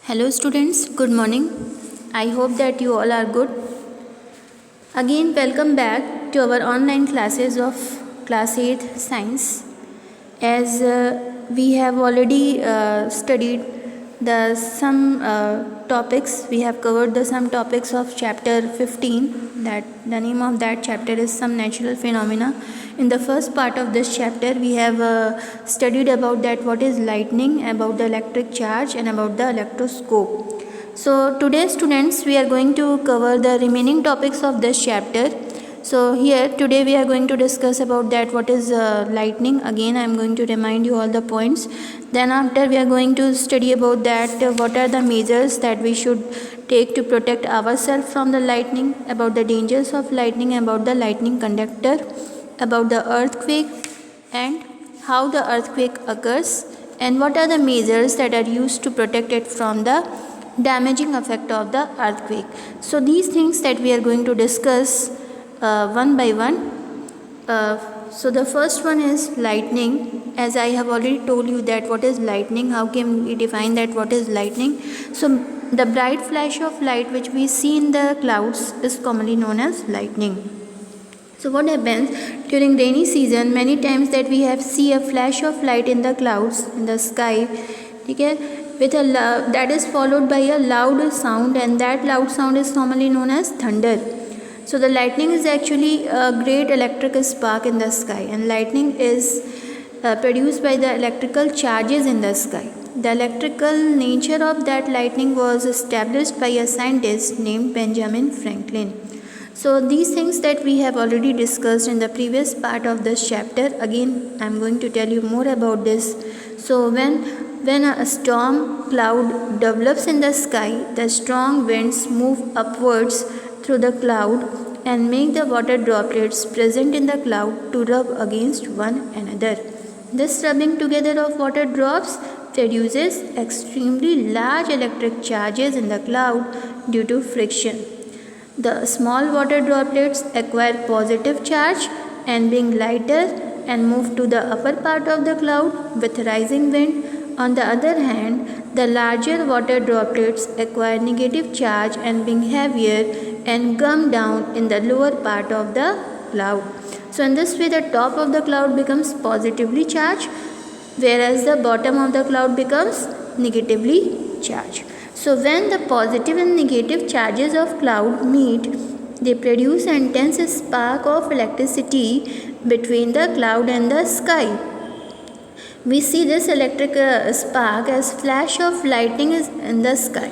Hello students, good morning. I hope that you all are good. Again, welcome back to our online classes of class 8th science. As we have already studied the some topics, we have covered the some topics of chapter 15. That the name of that chapter is some natural phenomena. In the first part of this chapter, we have studied about that what is lightning, about the electric charge, and about the electroscope. So today, students, we are going to cover the remaining topics of this chapter. So here today we are going to discuss about that what is lightning. Again, I am going to remind you all the points. Then after we are going to study about that what are the measures that we should take to protect ourselves from the lightning, about the dangers of lightning, about the lightning conductor, about the earthquake and how the earthquake occurs, and what are the measures that are used to protect it from the damaging effect of the earthquake. So these things that we are going to discuss one by one. So the first one is lightning. As I have already told you that what is lightning, how can we define that what is lightning. So the bright flash of light which we see in the clouds is commonly known as lightning. So what happens during rainy season, many times that we have see a flash of light in the clouds in the sky, okay, with a that is followed by a loud sound, and that loud sound is commonly known as thunder. So the lightning is actually a great electrical spark in the sky, and lightning is produced by the electrical charges in the sky. The electrical nature of that lightning was established by a scientist named Benjamin Franklin. So these things that we have already discussed in the previous part of this chapter, again I am going to tell you more about this. So when a storm cloud develops in the sky, the strong winds move upwards through the cloud and make the water droplets present in the cloud to rub against one another. This rubbing together of water drops produces extremely large electric charges in the cloud due to friction. The small water droplets acquire positive charge and being lighter and move to the upper part of the cloud with rising wind. On the other hand, the larger water droplets acquire negative charge and being heavier and come down in the lower part of the cloud. So in this way the top of the cloud becomes positively charged, whereas the bottom of the cloud becomes negatively charged. So when the positive and negative charges of cloud meet, they produce an intense spark of electricity between the cloud and the sky. We see this electric spark as flash of lightning is in the sky.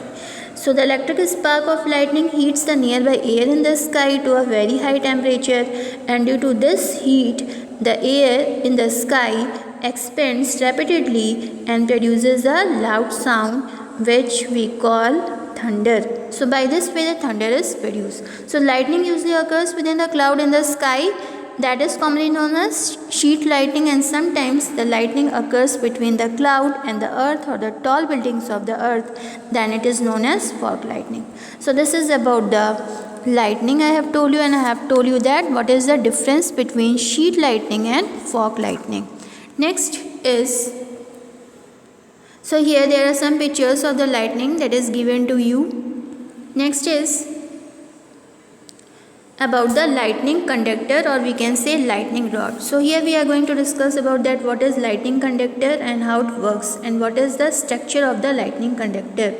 So the electric spark of lightning heats the nearby air in the sky to a very high temperature, and due to this heat, the air in the sky expands rapidly and produces a loud sound which we call thunder. So by this way the thunder is produced. So lightning usually occurs within the cloud in the sky, that is commonly known as sheet lightning, and sometimes the lightning occurs between the cloud and the earth or the tall buildings of the earth, then it is known as fog lightning. So this is about the lightning I have told you, and I have told you that what is the difference between sheet lightning and fog lightning. Next is, so here there are some pictures of the lightning that is given to you. Next is about the lightning conductor, or we can say lightning rod. So here we are going to discuss about that what is lightning conductor and how it works, and what is the structure of the lightning conductor.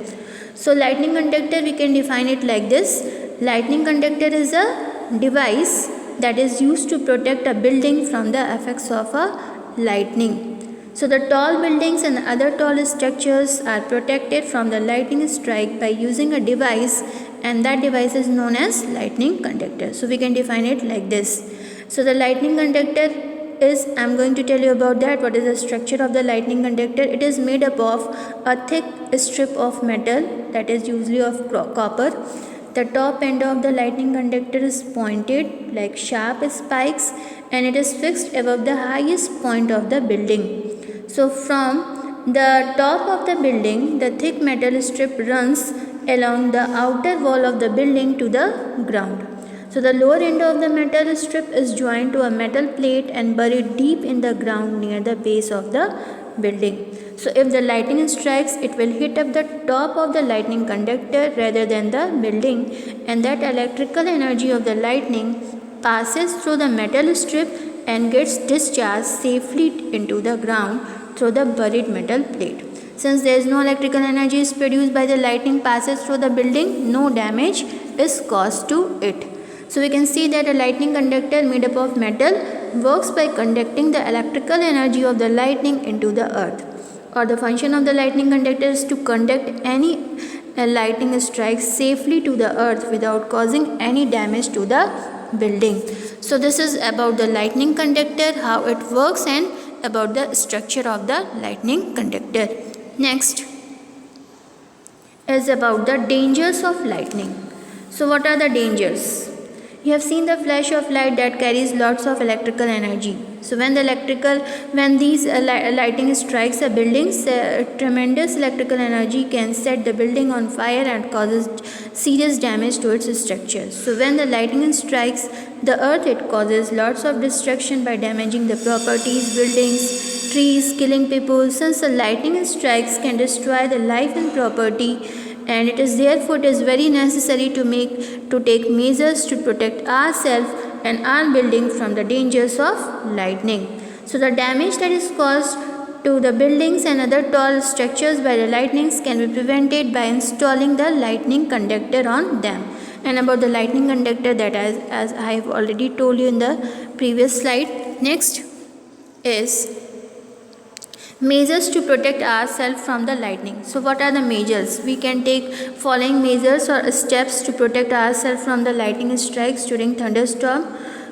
So lightning conductor, we can define it like this. Lightning conductor is a device that is used to protect a building from the effects of a lightning. So the tall buildings and other tall structures are protected from the lightning strike by using a device, and that device is known as lightning conductor. So we can define it like this. So the lightning conductor is, I am going to tell you about that what is the structure of the lightning conductor. It is made up of a thick strip of metal, that is usually of copper. The top end of the lightning conductor is pointed like sharp spikes, and it is fixed above the highest point of the building. So from the top of the building, the thick metal strip runs along the outer wall of the building to the ground. So the lower end of the metal strip is joined to a metal plate and buried deep in the ground near the base of the building. So if the lightning strikes, it will hit up the top of the lightning conductor rather than the building, and that electrical energy of the lightning passes through the metal strip and gets discharged safely into the ground through the buried metal plate. Since there is no electrical energy is produced by the lightning passes through the building, no damage is caused to it. So we can see that a lightning conductor made up of metal works by conducting the electrical energy of the lightning into the earth. Or the function of the lightning conductor is to conduct any lightning strike safely to the earth without causing any damage to the building. So this is about the lightning conductor, how it works, and about the structure of the lightning conductor. Next is about the dangers of lightning. So what are the dangers? You have seen the flash of light that carries lots of electrical energy. So when these lightning strikes a building, tremendous electrical energy can set the building on fire and causes serious damage to its structure. So when the lightning strikes the earth, it causes lots of destruction by damaging the properties, buildings, trees, killing people. Since the lightning strikes can destroy the life and property, and it is very necessary to take measures to protect ourselves and our building from the dangers of lightning. So the damage that is caused to the buildings and other tall structures by the lightnings can be prevented by installing the lightning conductor on them. And about the lightning conductor, that as I have already told you in the previous slide. Next is measures to protect ourselves from the lightning. So what are the measures? We can take following measures or steps to protect ourselves from the lightning strikes during thunderstorm.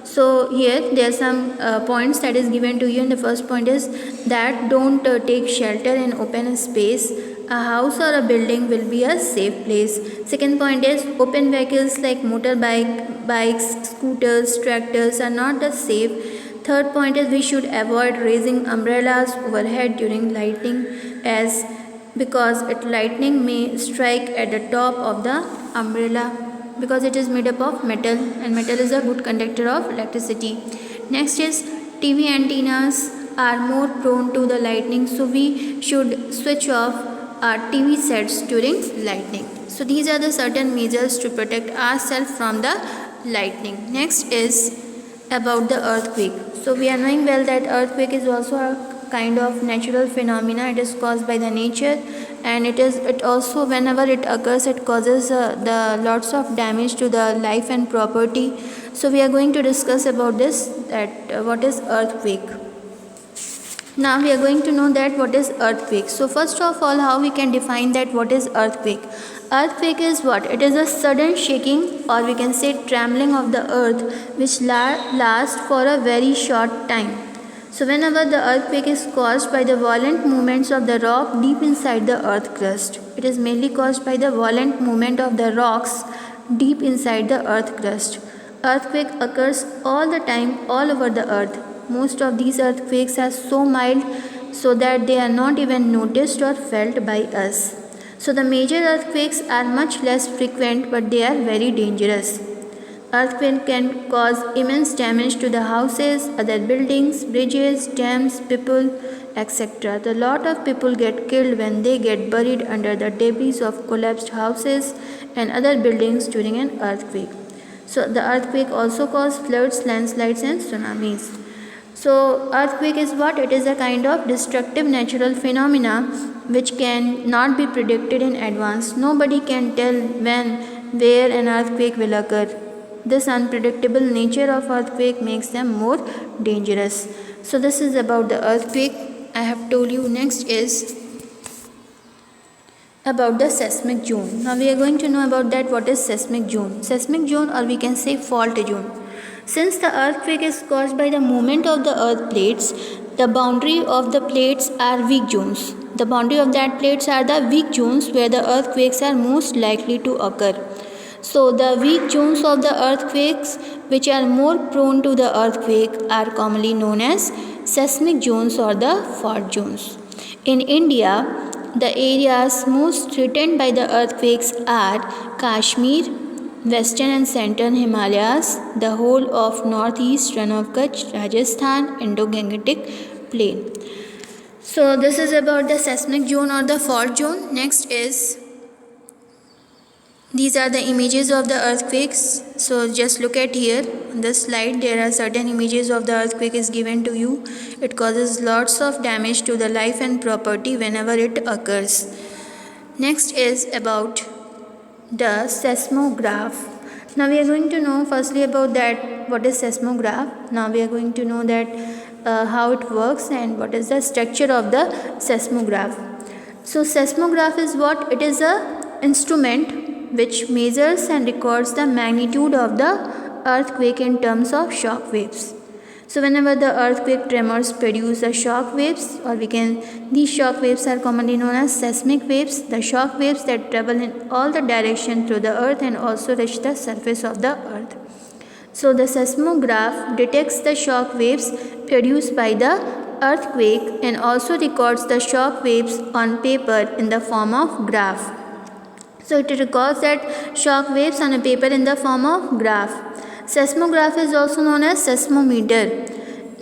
So here there are some points that is given to you, and the first point is that don't take shelter in open space. A house or a building will be a safe place. Second point is open vehicles like motorbike, bikes, scooters, tractors are not safe. Third point is we should avoid raising umbrellas overhead during lightning, because lightning may strike at the top of the umbrella because it is made up of metal, and metal is a good conductor of electricity. Next is TV antennas are more prone to the lightning, so we should switch off our TV sets during lightning. So these are the certain measures to protect ourselves from the lightning. Next is about the earthquake. So we are knowing well that earthquake is also a kind of natural phenomena. It is caused by the nature, and it also, whenever it occurs, it causes the lots of damage to the life and property. So we are going to discuss about this, that what is earthquake. Now we are going to know that what is earthquake. So first of all, how we can define that what is earthquake. Earthquake is what? It is a sudden shaking, or we can say trembling of the earth, which lasts for a very short time. So whenever the earthquake is caused by the violent movements of the rock deep inside the earth crust. It is mainly caused by the violent movement of the rocks deep inside the earth crust. Earthquake occurs all the time all over the earth. Most of these earthquakes are so mild so that they are not even noticed or felt by us. So the major earthquakes are much less frequent, but they are very dangerous. Earthquake can cause immense damage to the houses, other buildings, bridges, dams, people, etc. A lot of people get killed when they get buried under the debris of collapsed houses and other buildings during an earthquake. So the earthquake also causes floods, landslides, and tsunamis. So earthquake is what? It is a kind of destructive natural phenomena which can not be predicted in advance. Nobody can tell when, where an earthquake will occur. This unpredictable nature of earthquake makes them more dangerous. So this is about the earthquake. I have told you. Next is about the seismic zone. Now we are going to know about that what is seismic zone. Seismic zone, or we can say fault zone. Since the earthquake is caused by the movement of the earth plates, the boundary of the plates are weak zones. The boundary of that plates are the weak zones where the earthquakes are most likely to occur. So the weak zones of the earthquakes, which are more prone to the earthquake, are commonly known as seismic zones or the fault zones. In India, the areas most threatened by the earthquakes are Kashmir, Western and Central Himalayas, the whole of northeast run of Kutch, Rajasthan, Indo-Gangetic Plain. So this is about the seismic zone or the fault zone. Next is, these are the images of the earthquakes. So just look at here on this slide, there are certain images of the earthquake is given to you. It causes lots of damage to the life and property whenever it occurs. Next is about the seismograph. Now we are going to know firstly about that what is seismograph. Now we are going to know that how it works and what is the structure of the seismograph. So seismograph is what? It is a instrument which measures and records the magnitude of the earthquake in terms of shock waves. So whenever the earthquake tremors produce the shock waves, or these shock waves are commonly known as seismic waves, the shock waves that travel in all the direction through the earth and also reach the surface of the earth. So the seismograph detects the shock waves produced by the earthquake and also records the shock waves on paper in the form of graph. So it records that shock waves on a paper in the form of graph. Seismograph is also known as seismometer.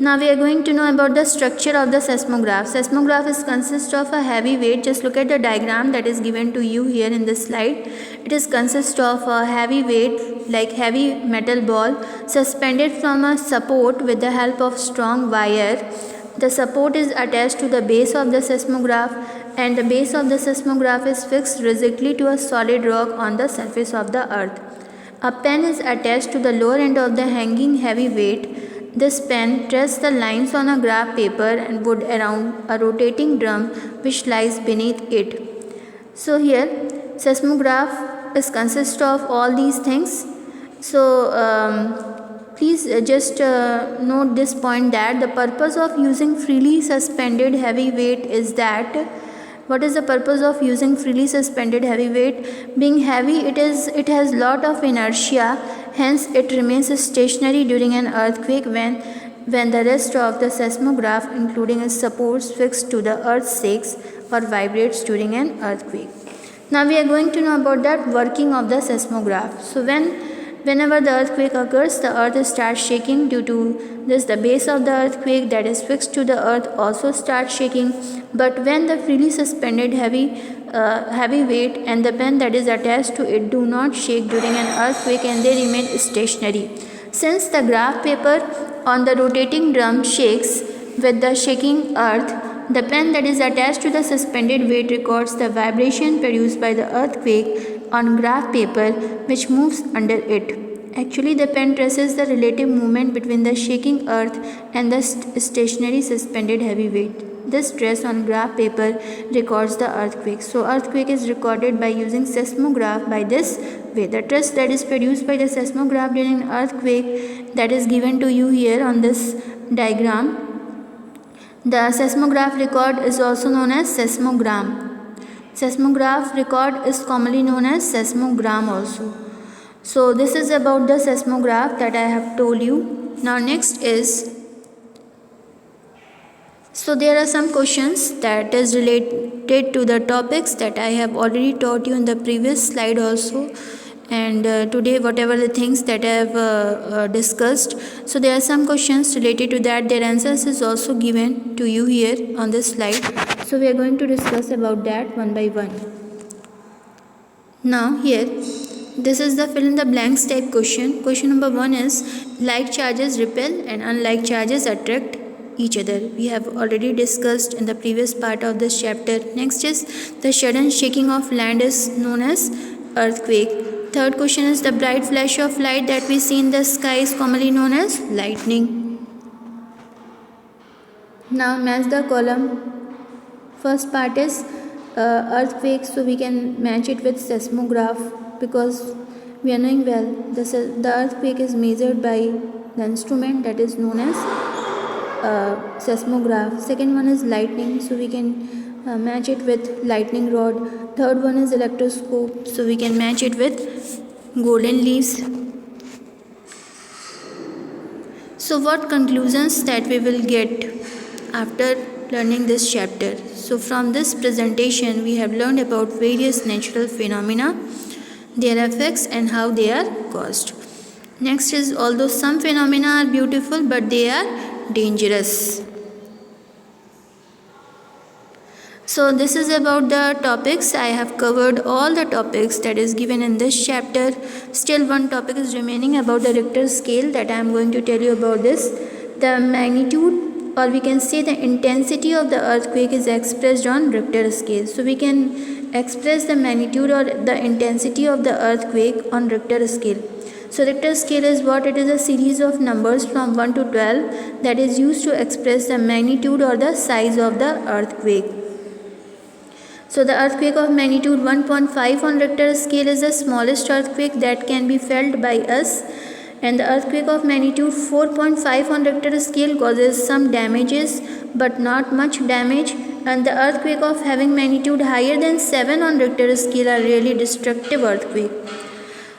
Now we are going to know about the structure of the seismograph. Seismograph consists of a heavy weight. Just look at the diagram that is given to you here in this slide. It is consists of a heavy weight like heavy metal ball suspended from a support with the help of strong wire. The support is attached to the base of the seismograph, and the base of the seismograph is fixed rigidly to a solid rock on the surface of the earth. A pen is attached to the lower end of the hanging heavy weight. This pen traces the lines on a graph paper and wood around a rotating drum which lies beneath it. So here seismograph consists of all these things. So please just note this point, that the purpose of using freely suspended heavy weight is that, what is the purpose of using freely suspended heavy weight? Being heavy, it has lot of inertia, hence it remains stationary during an earthquake when the rest of the seismograph including its supports fixed to the earth shakes or vibrates during an earthquake. Now we are going to know about that working of the seismograph. So whenever the earthquake occurs, the earth starts shaking. Due to this, the base of the earthquake that is fixed to the earth also starts shaking. But when the freely suspended heavy weight and the pen that is attached to it do not shake during an earthquake and they remain stationary. Since the graph paper on the rotating drum shakes with the shaking earth, the pen that is attached to the suspended weight records the vibration produced by the earthquake on graph paper which moves under it. Actually, the pen traces the relative movement between the shaking earth and the stationary suspended heavy weight. This trace on graph paper records the earthquake. So earthquake is recorded by using seismograph by this way. The trace that is produced by the seismograph during an earthquake that is given to you here on this diagram. The seismograph record is also known as seismogram. Seismograph record is commonly known as seismogram also. So this is about the seismograph that I have told you. Now next is, so there are some questions that is related to the topics that I have already taught you in the previous slide also. And today whatever the things that I have discussed, so there are some questions related to that. Their answers is also given to you here on this slide. So we are going to discuss about that one by one. Now here, this is the fill in the blanks type question. Question number 1 is, like charges repel and unlike charges attract each other. We have already discussed in the previous part of this chapter. Next is, the sudden shaking of land is known as earthquake. Third question is, the bright flash of light that we see in the sky is commonly known as lightning. Now match the column. First part is earthquake, so we can match it with seismograph because we are knowing well the earthquake is measured by the instrument that is known as seismograph. Second one is lightning, so we can match it with lightning rod. Third one is electroscope, so we can match it with golden leaves. So what conclusions that we will get after learning this chapter? So from this presentation we have learned about various natural phenomena, their effects and how they are caused. Next is, although some phenomena are beautiful but they are dangerous. So this is about the topics. I have covered all the topics that is given in this chapter. Still one topic is remaining about the Richter scale that I am going to tell you about this. The magnitude, or we can say the intensity of the earthquake, is expressed on Richter scale. So we can express the magnitude or the intensity of the earthquake on Richter scale. So Richter scale is what? It is a series of numbers from 1 to 12 that is used to express the magnitude or the size of the earthquake. So the earthquake of magnitude 1.5 on Richter scale is the smallest earthquake that can be felt by us, and the earthquake of magnitude 4.5 on Richter scale causes some damages but not much damage, and the earthquake of having magnitude higher than 7 on Richter scale are really destructive earthquake.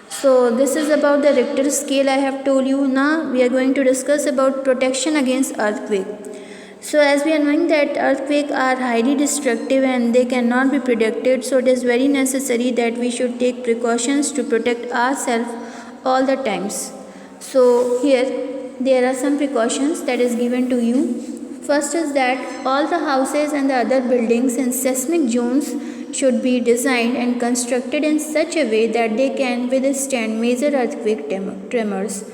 So this is about the Richter scale I have told you. Now we are going to discuss about protection against earthquake. So as we are knowing that earthquakes are highly destructive and they cannot be predicted, so it is very necessary that we should take precautions to protect ourselves all the times. So here there are some precautions that is given to you. First is that all the houses and the other buildings in seismic zones should be designed and constructed in such a way that they can withstand major earthquake tremors.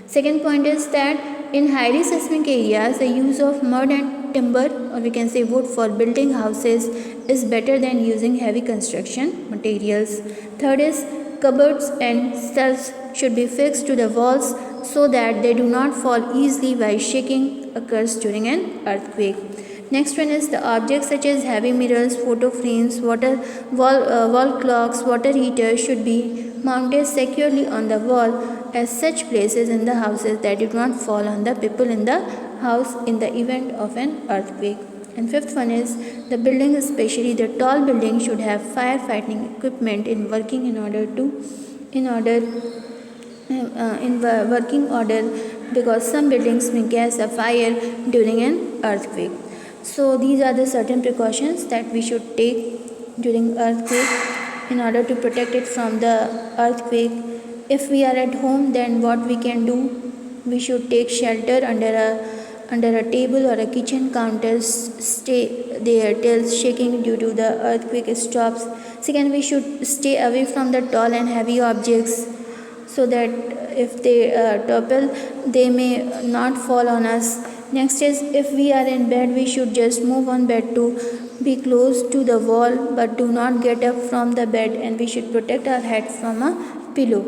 Second point is that in highly seismic areas, the use of mud and timber, or we can say wood, for building houses is better than using heavy construction materials. Third is cupboards and shelves should be fixed to the walls so that they do not fall easily while shaking occurs during an earthquake. Next one is the objects such as heavy mirrors, photo frames, wall clocks, water heaters should be mounted securely on the wall at such places in the houses that it will not fall on the people in the house in the event of an earthquake. And fifth one is the building, especially the tall building, should have firefighting equipment in working working order, because some buildings may catch a fire during an earthquake. So these are the certain precautions that we should take during earthquake in order to protect it from the earthquake. If we are at home, then what we can do? We should take shelter under a table or a kitchen counter, stay there till shaking due to the earthquake stops. Second, we should stay away from the tall and heavy objects so that if they topple, they may not fall on us. Next is, if we are in bed, we should just move on bed to be close to the wall, but do not get up from the bed, and we should protect our head from a pillow.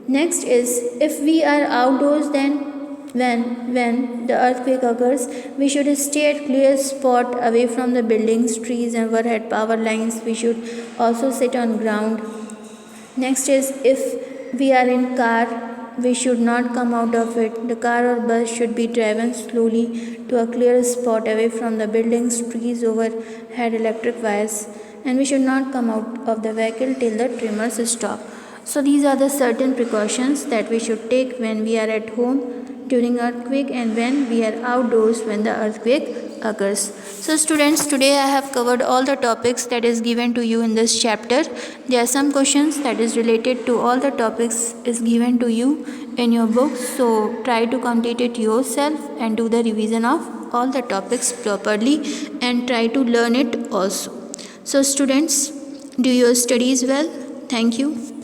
Next is, if we are outdoors, then when the earthquake occurs, we should stay at clear spot away from the buildings, trees, and overhead power lines. We should also sit on ground. Next is, if we are in car, we should not come out of it. The car or bus should be driven slowly to a clear spot away from the buildings, trees, overhead electric wires, and we should not come out of the vehicle till the tremors stop. So these are the certain precautions that we should take when we are at home during earthquake and when we are outdoors when the earthquake occurs. So students, today I have covered all the topics that is given to you in this chapter. There are some questions that is related to all the topics is given to you in your book. So try to complete it yourself and do the revision of all the topics properly and try to learn it also. So students, do your studies well. Thank you.